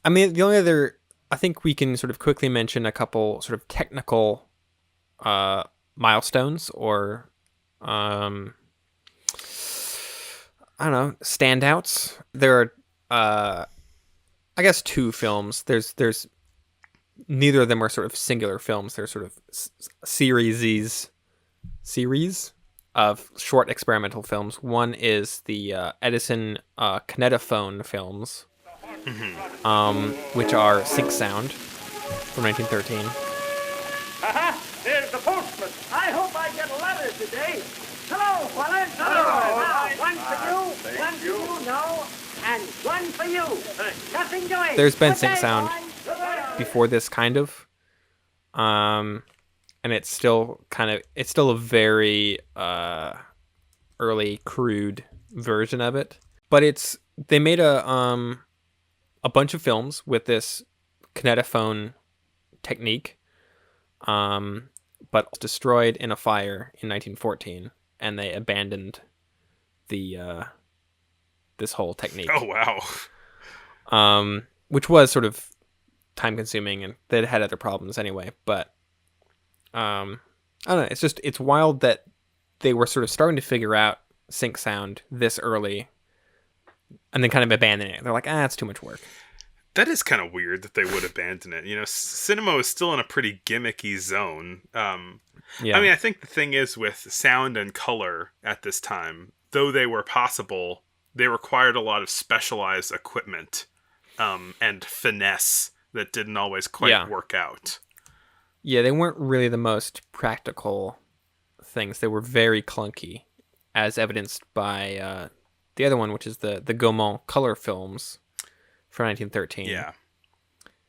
I mean, the only other, I think we can sort of quickly mention a couple sort of technical uh, milestones or, um, I don't know, standouts. There are, I guess, two films. There's neither of them are sort of singular films. They're sort of series of short experimental films. One is the Edison Kinetophone films, which are Sync Sound from 1913. Aha! There's the postman. I hope I get a letter today. Hello, Wallace. Hello. One for you, one for you, no, and one for you. Nothing doing. There's been Good Sync day, Sound boys. before this, kind of, and it's still a very early crude version of it. But they made a bunch of films with this kinetophone technique, but destroyed in a fire in 1914, and they abandoned the this whole technique. Oh wow. Which was sort of time consuming, and they had other problems anyway. But I don't know. It's wild that they were sort of starting to figure out sync sound this early, and then kind of abandon it. They're like, it's too much work. That is kind of weird that they would abandon it. You know, cinema is still in a pretty gimmicky zone. Yeah. I mean, I think the thing is with sound and color at this time, though they were possible, they required a lot of specialized equipment and finesse that didn't always quite work out. Yeah, they weren't really the most practical things. They were very clunky, as evidenced by the other one, which is the Gaumont color films from 1913. Yeah,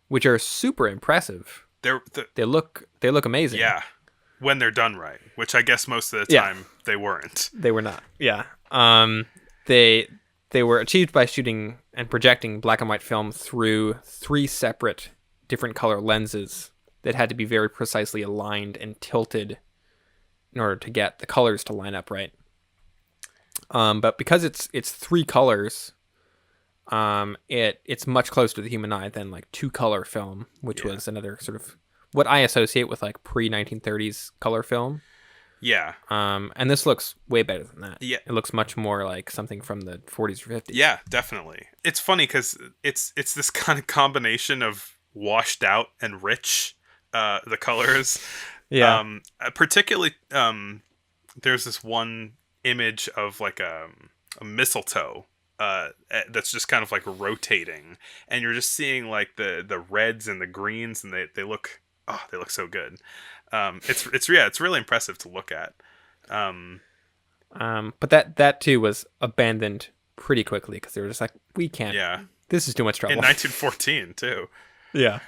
which are super impressive. They look amazing. Yeah, when they're done right, which I guess most of the time they weren't. They were not. Yeah. They were achieved by shooting and projecting black and white film through 3 separate different color lenses that had to be very precisely aligned and tilted in order to get the colors to line up right. But because it's 3 colors, it's much closer to the human eye than like 2-color film, which was another sort of what I associate with like pre-1930s color film. Yeah. And this looks way better than that. Yeah. It looks much more like something from the 40s or 50s. Yeah, definitely. It's funny because it's this kind of combination of washed out and rich, the colors. Yeah. Particularly, there's this one image of like a mistletoe that's just kind of like rotating, and you're just seeing like the reds and the greens, and they look so good. It's really impressive to look at. But that too was abandoned pretty quickly because they were just like, we can't. Yeah. This is too much trouble. In 1914 too. Yeah.